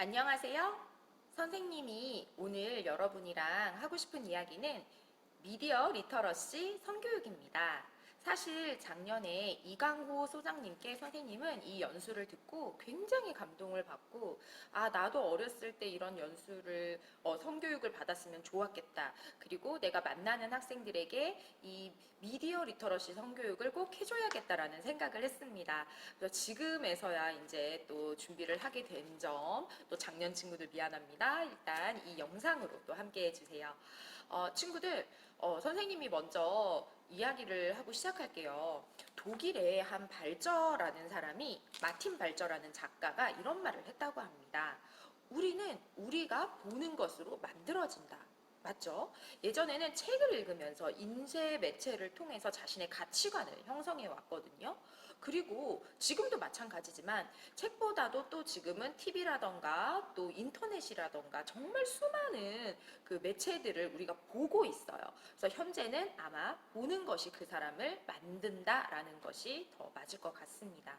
안녕하세요. 선생님이 오늘 여러분이랑 하고 싶은 이야기는 미디어 리터러시 성교육입니다. 사실 작년에 이강호 소장님께 선생님은 이 연수를 듣고 굉장히 감동을 받고, 나도 어렸을 때 이런 연수를 성교육을 받았으면 좋았겠다. 그리고 내가 만나는 학생들에게 이 미디어 리터러시 성교육을 꼭 해줘야겠다라는 생각을 했습니다. 그래서 지금에서야 이제 또 준비를 하게 된 점, 또 작년 친구들 미안합니다. 일단 이 영상으로 또 함께 해주세요. 친구들, 선생님이 먼저 이야기를 하고 시작할게요. 독일의 한 발저라는 사람이, 마틴 발저라는 작가가 이런 말을 했다고 합니다. 우리는 우리가 보는 것으로 만들어진다. 맞죠? 예전에는 책을 읽으면서 인쇄 매체를 통해서 자신의 가치관을 형성해 왔거든요. 그리고 지금도 마찬가지지만 책보다도 또 지금은 TV라던가 또 인터넷이라던가 정말 수많은 그 매체들을 우리가 보고 있어요. 그래서 현재는 아마 보는 것이 그 사람을 만든다라는 것이 더 맞을 것 같습니다.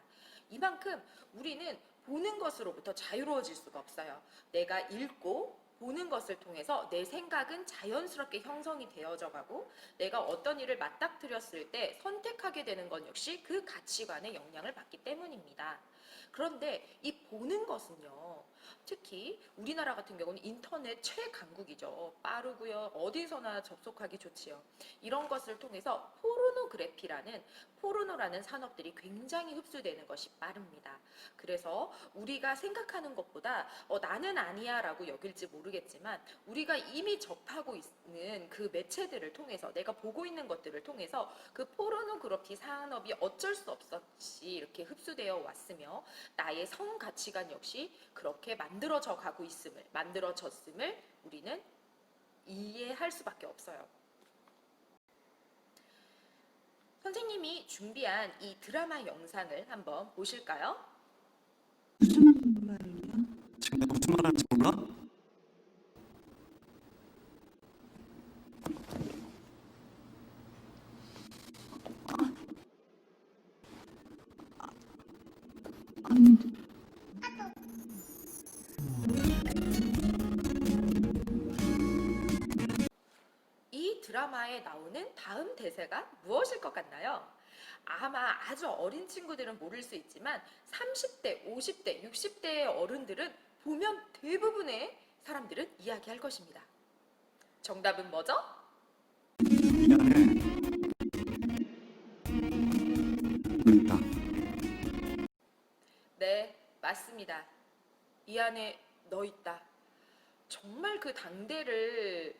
이만큼 우리는 보는 것으로부터 자유로워질 수가 없어요. 내가 읽고 보는 것을 통해서 내 생각은 자연스럽게 형성이 되어져 가고, 내가 어떤 일을 맞닥뜨렸을 때 선택하게 되는 건 역시 그 가치관의 영향을 받기 때문입니다. 그런데 이 보는 것은요, 특히 우리나라 같은 경우는 인터넷 최강국이죠. 빠르고요, 어디서나 접속하기 좋지요. 이런 것을 통해서 포르노라는 산업들이 굉장히 흡수되는 것이 빠릅니다. 그래서 우리가 생각하는 것보다 나는 아니야 라고 여길지 모르겠지만, 우리가 이미 접하고 있는 그 매체들을 통해서, 내가 보고 있는 것들을 통해서 그 포르노그래피 산업이 어쩔 수 없이 이렇게 흡수되어 왔으며, 나의 성 가치관 역시 그렇게 만들어졌음을 우리는 이해할 수밖에 없어요. 선생님이 준비한 이 드라마 영상을 한번 보실까요? 무슨 말이야? 제가 무슨 말하는지 몰라? 아닌데. 이 드라마에 나오는 다음 대사가 무엇일 것 같나요? 아마 아주 어린 친구들은 모를 수 있지만 30대, 50대, 60대의 어른들은 보면 대부분의 사람들은 이야기할 것입니다. 정답은 뭐죠? 미안해. 너 있다. 네, 맞습니다. 이 안에 너 있다. 정말 그 당대를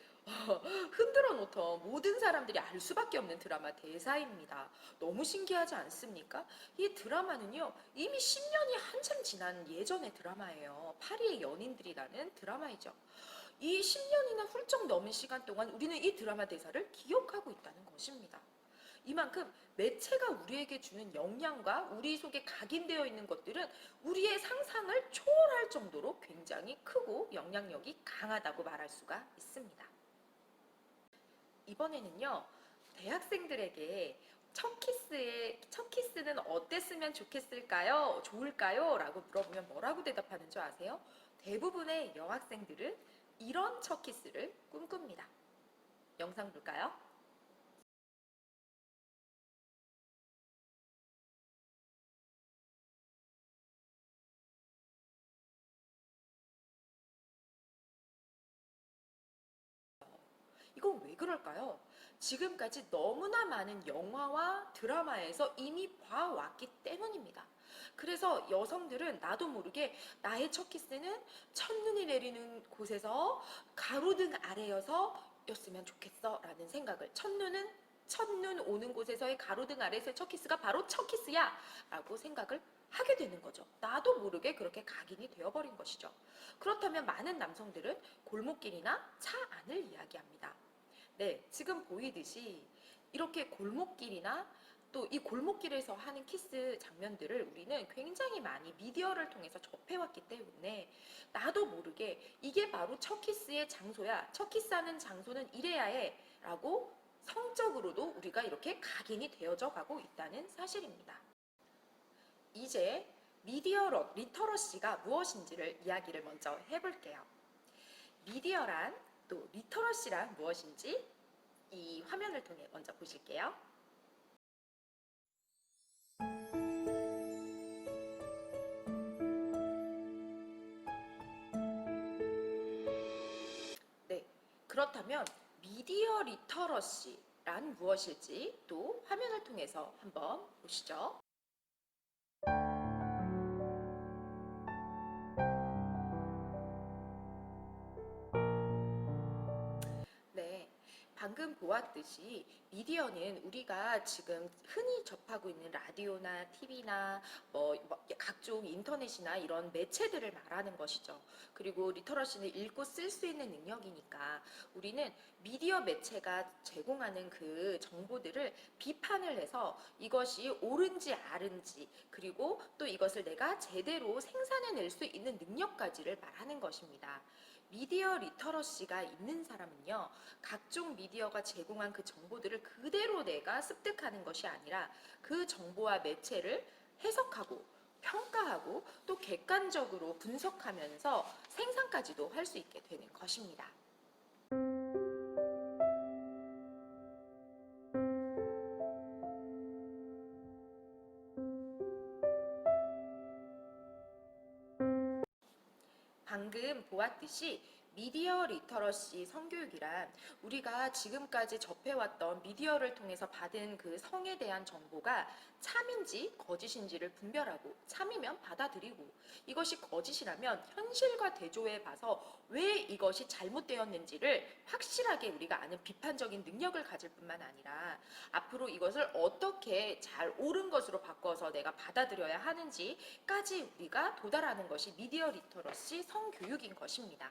흔들어 놓던 모든 사람들이 알 수밖에 없는 드라마 대사입니다. 너무 신기하지 않습니까? 이 드라마는요, 이미 10년이 한참 지난 예전의 드라마예요. 파리의 연인들이라는 드라마이죠. 이 10년이나 훌쩍 넘은 시간 동안 우리는 이 드라마 대사를 기억하고 있다는 것입니다. 이만큼 매체가 우리에게 주는 영향과 우리 속에 각인되어 있는 것들은 우리의 상상을 초월할 정도로 굉장히 크고 영향력이 강하다고 말할 수가 있습니다. 이번에는요, 대학생들에게 첫 키스는 어땠으면 좋겠을까요? 좋을까요? 라고 물어보면 뭐라고 대답하는 줄 아세요? 대부분의 여학생들은 이런 첫 키스를 꿈꿉니다. 영상 볼까요? 이건 왜 그럴까요? 지금까지 너무나 많은 영화와 드라마에서 이미 봐왔기 때문입니다. 그래서 여성들은 나도 모르게 나의 첫 키스는 첫눈이 내리는 곳에서 가로등 아래여서 였으면 좋겠어 라는 생각을, 첫눈 오는 곳에서의 가로등 아래에서의 첫 키스가 바로 첫 키스야 라고 생각을 하게 되는 거죠. 나도 모르게 그렇게 각인이 되어버린 것이죠. 그렇다면 많은 남성들은 골목길이나 차 안을 이야기합니다. 네, 지금 보이듯이 이렇게 골목길이나 또 이 골목길에서 하는 키스 장면들을 우리는 굉장히 많이 미디어를 통해서 접해왔기 때문에 나도 모르게 이게 바로 첫 키스의 장소야, 첫 키스하는 장소는 이래야 해 라고 성적으로도 우리가 이렇게 각인이 되어져 가고 있다는 사실입니다. 이제 미디어 리터러시가 무엇인지를 이야기를 먼저 해볼게요. 미디어란 또 리터러시란 무엇인지 이 화면을 통해 먼저 보실게요. 네, 그렇다면 미디어 리터러시란 무엇일지 또 화면을 통해서 한번 보시죠. 네, 방금 보았듯이 미디어는 우리가 지금 흔히 접하고 있는 라디오나 TV나 각종 인터넷이나 이런 매체들을 말하는 것이죠. 그리고 리터러시는 읽고 쓸 수 있는 능력이니까 우리는 미디어 매체가 제공하는 그 정보들을 비판을 해서 이것이 옳은지 아른지 그리고 또 이것을 내가 제대로 생산해낼 수 있는 능력까지를 말하는 것입니다. 미디어 리터러시가 있는 사람은요, 각종 미디어가 제공한 그 정보들을 그대로 내가 습득하는 것이 아니라 그 정보와 매체를 해석하고 평가하고 또 객관적으로 분석하면서 생산까지도 할 수 있게 되는 것입니다. 방금 보았듯이 미디어 리터러시 성교육이란 우리가 지금까지 접해왔던 미디어를 통해서 받은 그 성에 대한 정보가 참인지 거짓인지를 분별하고 참이면 받아들이고 이것이 거짓이라면 현실과 대조해 봐서 왜 이것이 잘못되었는지를 확실하게 우리가 아는 비판적인 능력을 가질 뿐만 아니라 앞으로 이것을 어떻게 잘 옳은 것으로 바꿔서 내가 받아들여야 하는지까지 우리가 도달하는 것이 미디어 리터러시 성교육인 것입니다.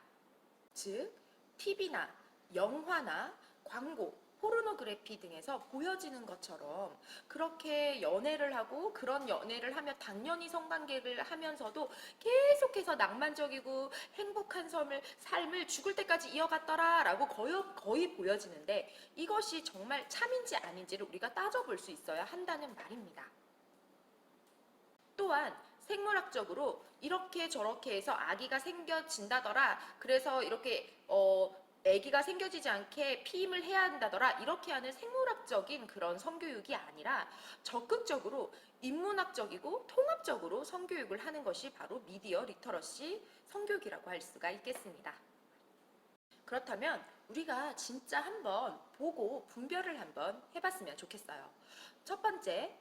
즉, TV나 영화나 광고, 포르노그래피 등에서 보여지는 것처럼 그렇게 연애를 하고 그런 연애를 하며 당연히 성관계를 하면서도 계속해서 낭만적이고 행복한 삶을 죽을 때까지 이어갔더라 라고 거의 보여지는데 이것이 정말 참인지 아닌지를 우리가 따져볼 수 있어야 한다는 말입니다. 또한 생물학적으로 이렇게 저렇게 해서 아기가 생겨진다더라. 그래서 이렇게 아기가 생겨지지 않게 피임을 해야 한다더라. 이렇게 하는 생물학적인 그런 성교육이 아니라 적극적으로 인문학적이고 통합적으로 성교육을 하는 것이 바로 미디어 리터러시 성교육이라고 할 수가 있겠습니다. 그렇다면 우리가 진짜 한번 보고 분별을 한번 해봤으면 좋겠어요. 첫 번째,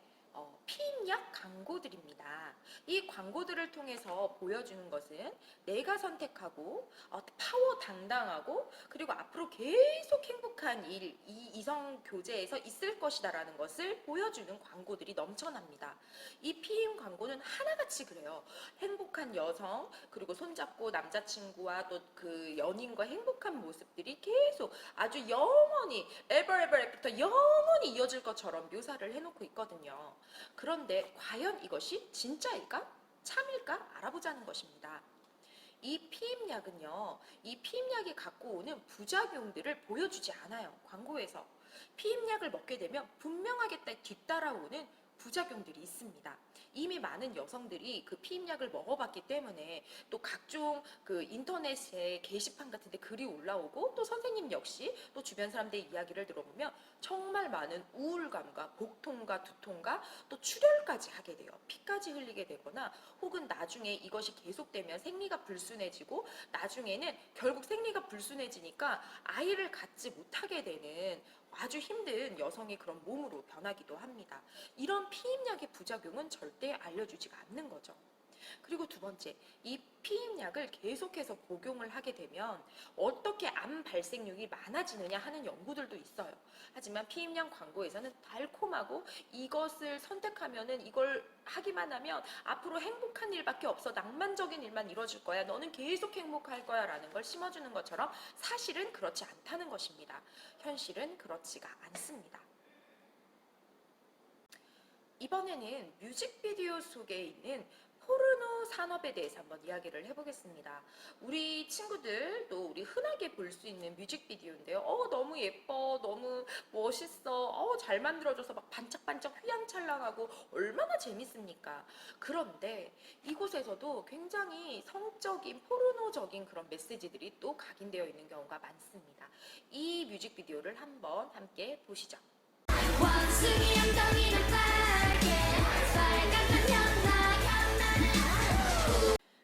피임약 광고들입니다. 이 광고들을 통해서 보여주는 것은 내가 선택하고 파워 당당하고 그리고 앞으로 계속 행복한 이 이성 교제에서 있을 것이다라는 것을 보여주는 광고들이 넘쳐납니다. 이 피임 광고는 하나같이 그래요. 행복한 여성 그리고 손잡고 남자친구와 또 그 연인과 행복한 모습들이 계속 아주 영원히 ever 영원히 이어질 것처럼 묘사를 해놓고 있거든요. 그런데 과연 이것이 진짜일까? 참일까? 알아보자는 것입니다. 이 피임약은요, 이 피임약이 갖고 오는 부작용들을 보여주지 않아요. 광고에서. 피임약을 먹게 되면 분명하게 뒤따라오는 부작용들이 있습니다. 이미 많은 여성들이 그 피임약을 먹어봤기 때문에 또 각종 그 인터넷에 게시판 같은 데 글이 올라오고 또 선생님 역시 또 주변 사람들의 이야기를 들어보면 정말 많은 우울감과 복통과 두통과 또 출혈까지 하게 돼요. 피까지 흘리게 되거나 혹은 나중에 이것이 계속되면 생리가 불순해지고 나중에는 결국 생리가 불순해지니까 아이를 갖지 못하게 되는 아주 힘든 여성의 그런 몸으로 변하기도 합니다. 이런 피임약의 부작용은 절대 알려주지가 않는 거죠. 그리고 두 번째, 이 피임약을 계속해서 복용을 하게 되면 어떻게 암 발생률이 많아지느냐 하는 연구들도 있어요. 하지만 피임약 광고에서는 달콤하고 이것을 선택하면은 이걸 하기만 하면 앞으로 행복한 일밖에 없어 낭만적인 일만 이루어질 거야. 너는 계속 행복할 거야 라는 걸 심어주는 것처럼 사실은 그렇지 않다는 것입니다. 현실은 그렇지가 않습니다. 이번에는 뮤직비디오 속에 있는 포르노 산업에 대해서 한번 이야기를 해보겠습니다. 우리 친구들 또 우리 흔하게 볼 수 있는 뮤직비디오인데요. 너무 예뻐, 너무 멋있어, 잘 만들어져서 막 반짝반짝 휘황찬란하고 얼마나 재밌습니까? 그런데 이곳에서도 굉장히 성적인 포르노적인 그런 메시지들이 또 각인되어 있는 경우가 많습니다. 이 뮤직비디오를 한번 함께 보시죠. 원숭이 엉덩이는 빨개 빨간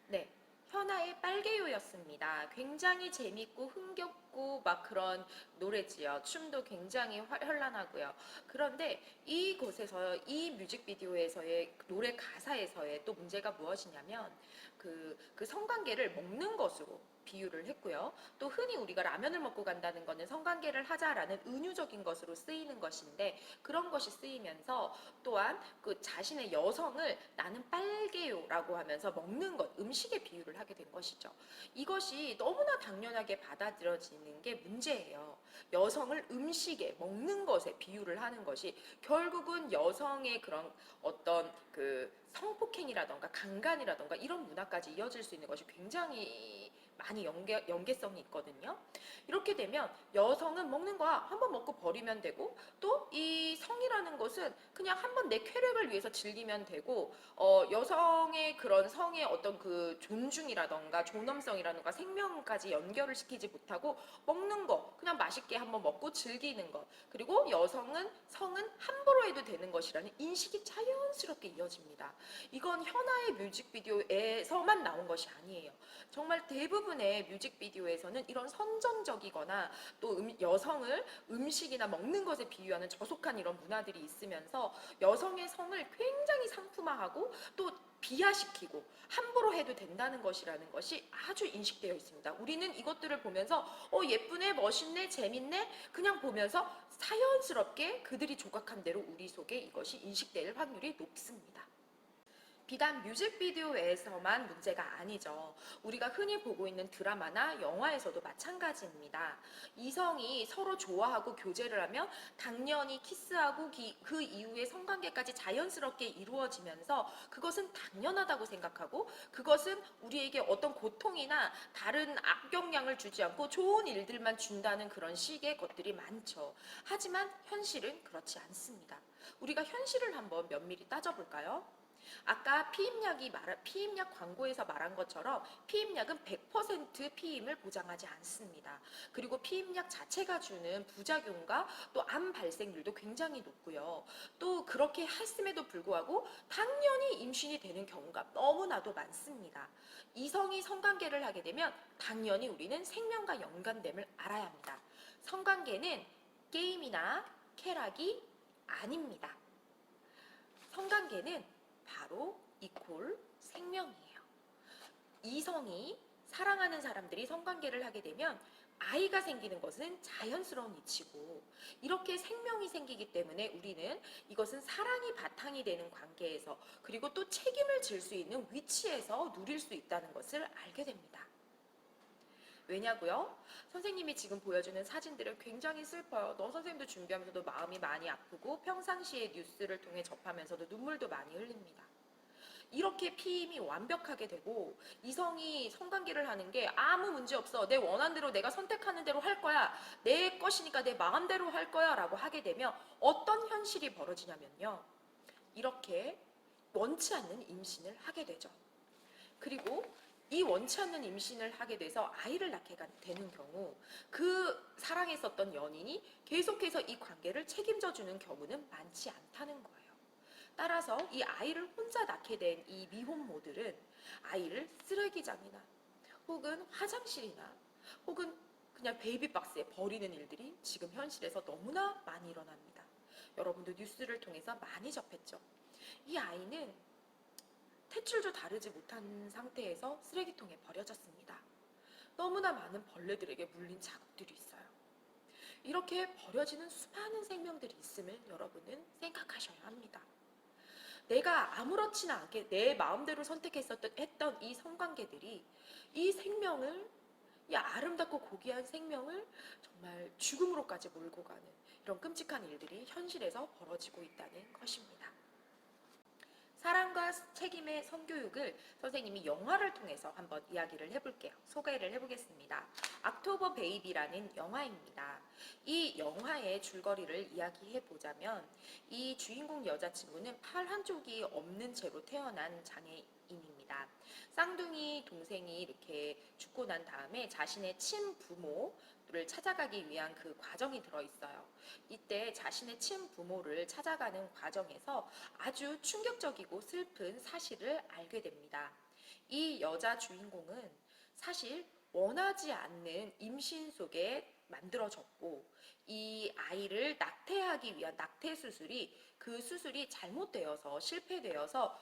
네, 현아의 빨개요였습니다. 굉장히 재밌고 흥겹고 막 그런 노래지요. 춤도 굉장히 현란하고요. 그런데 이곳에서 이 뮤직비디오에서의 노래 가사에서의 또 문제가 무엇이냐면 그 성관계를 먹는 것으로 비유를 했고요. 또 흔히 우리가 라면을 먹고 간다는 것은 성관계를 하자라는 은유적인 것으로 쓰이는 것인데 그런 것이 쓰이면서 또한 그 자신의 여성을 나는 빨개요라고 하면서 먹는 것, 음식에 비유를 하게 된 것이죠. 이것이 너무나 당연하게 받아들여지는 게 문제예요. 여성을 음식에 먹는 것에 비유를 하는 것이 결국은 여성의 그런 어떤 그 성폭행이라던가 강간이라던가 이런 문화까지 이어질 수 있는 것이 굉장히 많이 연계성이 있거든요. 이렇게 되면 여성은 먹는 거 한번 먹고 버리면 되고 또 이 성이라는 것은 그냥 한번 내 쾌락을 위해서 즐기면 되고 여성의 그런 성의 어떤 그 존중이라던가 존엄성이라던가 생명까지 연결을 시키지 못하고 먹는 거 그냥 맛있게 한번 먹고 즐기는 것 그리고 여성은 성은 함부로 해도 되는 것이라는 인식이 자연스럽게 이어집니다. 이건 현아의 뮤직비디오에서만 나온 것이 아니에요. 정말 대부분의 뮤직비디오에서는 이런 선정적이거나 또 여성을 음식이나 먹는 것에 비유하는 저속한 이런 문화들이 있으면서 여성의 성을 굉장히 상품화하고 또 비하시키고 함부로 해도 된다는 것이라는 것이 아주 인식되어 있습니다. 우리는 이것들을 보면서 예쁘네, 멋있네, 재밌네 그냥 보면서 자연스럽게 그들이 조각한 대로 우리 속에 이것이 인식될 확률이 높습니다. 비단 뮤직비디오에서만 문제가 아니죠. 우리가 흔히 보고 있는 드라마나 영화에서도 마찬가지입니다. 이성이 서로 좋아하고 교제를 하면 당연히 키스하고 그 이후에 성관계까지 자연스럽게 이루어지면서 그것은 당연하다고 생각하고 그것은 우리에게 어떤 고통이나 다른 악영향을 주지 않고 좋은 일들만 준다는 그런 식의 것들이 많죠. 하지만 현실은 그렇지 않습니다. 우리가 현실을 한번 면밀히 따져볼까요? 아까 피임약 광고에서 말한 것처럼 피임약은 100% 피임을 보장하지 않습니다. 그리고 피임약 자체가 주는 부작용과 또 암 발생률도 굉장히 높고요. 또 그렇게 했음에도 불구하고 당연히 임신이 되는 경우가 너무나도 많습니다. 이성이 성관계를 하게 되면 당연히 우리는 생명과 연관됨을 알아야 합니다. 성관계는 게임이나 쾌락이 아닙니다. 성관계는 바로 이퀄 생명이에요. 이성이 사랑하는 사람들이 성관계를 하게 되면 아이가 생기는 것은 자연스러운 이치고 이렇게 생명이 생기기 때문에 우리는 이것은 사랑이 바탕이 되는 관계에서 그리고 또 책임을 질 수 있는 위치에서 누릴 수 있다는 것을 알게 됩니다. 왜냐고요? 선생님이 지금 보여주는 사진들은 굉장히 슬퍼요. 선생님도 준비하면서도 마음이 많이 아프고 평상시에 뉴스를 통해 접하면서도 눈물도 많이 흘립니다. 이렇게 피임이 완벽하게 되고 이성이 성관계를 하는 게 아무 문제 없어. 내 원하는 대로 내가 선택하는 대로 할 거야. 내 것이니까 내 마음대로 할 거야 라고 하게 되면 어떤 현실이 벌어지냐면요. 이렇게 원치 않는 임신을 하게 되죠. 그리고 이 원치 않는 임신을 하게 돼서 아이를 낳게 되는 경우 그 사랑했었던 연인이 계속해서 이 관계를 책임져 주는 경우는 많지 않다는 거예요. 따라서 이 아이를 혼자 낳게 된 이 미혼모들은 아이를 쓰레기장이나 혹은 화장실이나 혹은 그냥 베이비박스에 버리는 일들이 지금 현실에서 너무나 많이 일어납니다. 여러분도 뉴스를 통해서 많이 접했죠. 이 아이는 퇴출도 다르지 못한 상태에서 쓰레기통에 버려졌습니다. 너무나 많은 벌레들에게 물린 자국들이 있어요. 이렇게 버려지는 수많은 생명들이 있음을 여러분은 생각하셔야 합니다. 내가 아무렇지나 않게 내 마음대로 했던 이 성관계들이 이 생명을 이 아름답고 고귀한 생명을 정말 죽음으로까지 몰고 가는 이런 끔찍한 일들이 현실에서 벌어지고 있다는 것입니다. 사랑과 책임의 성교육을 선생님이 영화를 통해서 한번 이야기를 해볼게요. 소개를 해보겠습니다. 옥토버 베이비라는 영화입니다. 이 영화의 줄거리를 이야기해보자면 이 주인공 여자친구는 팔 한쪽이 없는 채로 태어난 장애인입니다. 쌍둥이 동생이 이렇게 죽고 난 다음에 자신의 친부모를 찾아가기 위한 그 과정이 들어있어요. 이때 자신의 친부모를 찾아가는 과정에서 아주 충격적이고 슬픈 사실을 알게 됩니다. 이 여자 주인공은 사실 원하지 않는 임신 속에 만들어졌고 이 아이를 낙태하기 위한 낙태 수술이 그 수술이 잘못되어서 실패되어서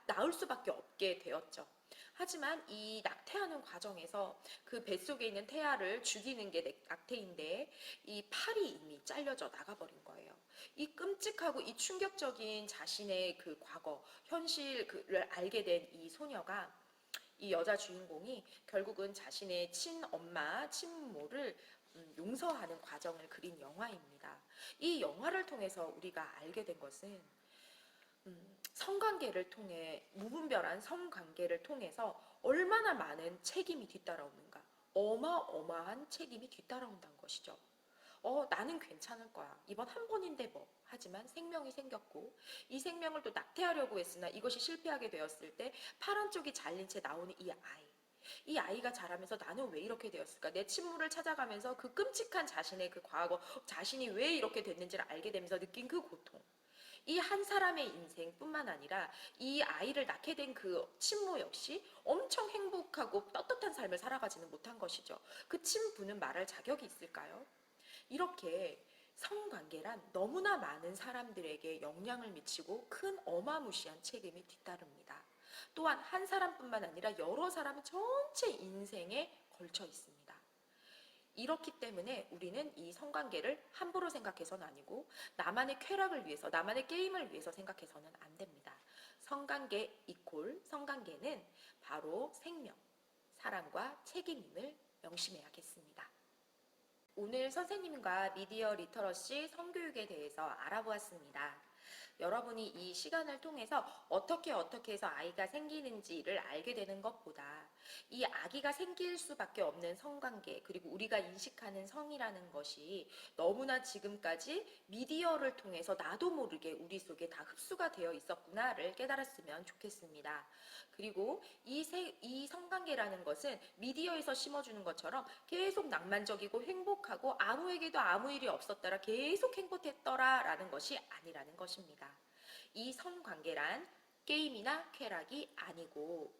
낳을 수밖에 없게 되었죠. 하지만 이 낙태하는 과정에서 그 뱃속에 있는 태아를 죽이는 게 낙태인데 이 팔이 이미 잘려져 나가버린 거예요. 이 끔찍하고 이 충격적인 자신의 그 과거, 현실을 알게 된 이 소녀가 이 여자 주인공이 결국은 자신의 친엄마, 친모를 용서하는 과정을 그린 영화입니다. 이 영화를 통해서 우리가 알게 된 것은 성관계를 통해 무분별한 성관계를 통해서 얼마나 많은 책임이 뒤따라오는가, 어마어마한 책임이 뒤따라온다는 것이죠. 나는 괜찮을 거야. 이번 한 번인데 뭐. 하지만 생명이 생겼고 이 생명을 또 낙태하려고 했으나 이것이 실패하게 되었을 때 팔 한쪽이 잘린 채 나오는 이 아이. 이 아이가 자라면서 나는 왜 이렇게 되었을까? 내 친모를 찾아가면서 그 끔찍한 자신의 그 과거, 자신이 왜 이렇게 됐는지를 알게 되면서 느낀 그 고통. 이 한 사람의 인생뿐만 아니라 이 아이를 낳게 된 그 친모 역시 엄청 행복하고 떳떳한 삶을 살아가지는 못한 것이죠. 그 친부는 말할 자격이 있을까요? 이렇게 성관계란 너무나 많은 사람들에게 영향을 미치고 큰 어마무시한 책임이 뒤따릅니다. 또한 한 사람뿐만 아니라 여러 사람 전체 인생에 걸쳐 있습니다. 이렇기 때문에 우리는 이 성관계를 함부로 생각해서는 아니고 나만의 쾌락을 위해서, 나만의 게임을 위해서 생각해서는 안 됩니다. 성관계 이퀄 성관계는 바로 생명, 사랑과 책임임을 명심해야겠습니다. 오늘 선생님과 미디어 리터러시 성교육에 대해서 알아보았습니다. 여러분이 이 시간을 통해서 어떻게 해서 아이가 생기는지를 알게 되는 것보다 이 아기가 생길 수밖에 없는 성관계, 그리고 우리가 인식하는 성이라는 것이 너무나 지금까지 미디어를 통해서 나도 모르게 우리 속에 다 흡수가 되어 있었구나를 깨달았으면 좋겠습니다. 그리고 이 성관계라는 것은 미디어에서 심어주는 것처럼 계속 낭만적이고 행복하고 아무에게도 아무 일이 없었더라, 계속 행복했더라 라는 것이 아니라는 것입니다. 이 성관계란 게임이나 쾌락이 아니고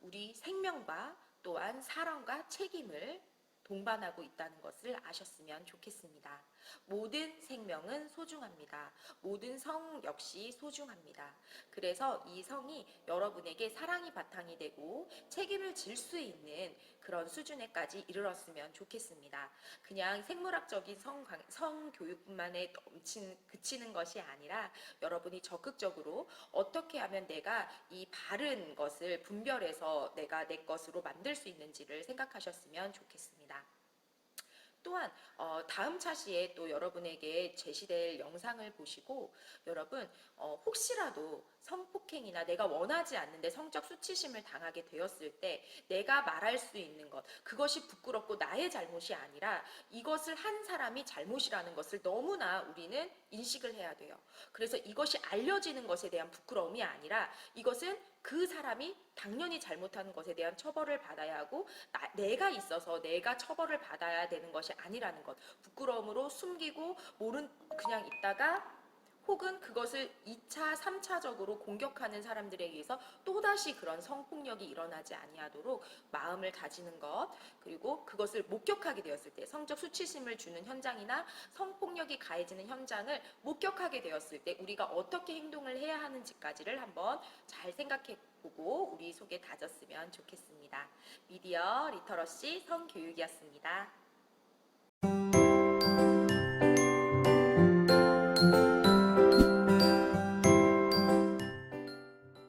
우리 생명과 또한 사랑과 책임을 동반하고 있다는 것을 아셨으면 좋겠습니다. 모든 생명은 소중합니다. 모든 성 역시 소중합니다. 그래서 이 성이 여러분에게 사랑이 바탕이 되고 책임을 질 수 있는 그런 수준에까지 이르렀으면 좋겠습니다. 그냥 생물학적인 성교육뿐만에 그치는 것이 아니라 여러분이 적극적으로 어떻게 하면 내가 이 바른 것을 분별해서 내가 내 것으로 만들 수 있는지를 생각하셨으면 좋겠습니다. 또한 다음 차시에 또 여러분에게 제시될 영상을 보시고 여러분 혹시라도 성폭행이나 내가 원하지 않는데 성적 수치심을 당하게 되었을 때 내가 말할 수 있는 것, 그것이 부끄럽고 나의 잘못이 아니라 이것을 한 사람이 잘못이라는 것을 너무나 우리는 인식을 해야 돼요. 그래서 이것이 알려지는 것에 대한 부끄러움이 아니라 이것은 그 사람이 당연히 잘못하는 것에 대한 처벌을 받아야 하고 내가 있어서 내가 처벌을 받아야 되는 것이 아니라는 것, 부끄러움으로 숨기고 그냥 있다가 혹은 그것을 2차, 3차적으로 공격하는 사람들에 의해서 또다시 그런 성폭력이 일어나지 아니하도록 마음을 다지는 것, 그리고 그것을 목격하게 되었을 때 성적 수치심을 주는 현장이나 성폭력이 가해지는 현장을 목격하게 되었을 때 우리가 어떻게 행동을 해야 하는지까지를 한번 잘 생각해보고 우리 속에 다졌으면 좋겠습니다. 미디어 리터러시 성교육이었습니다.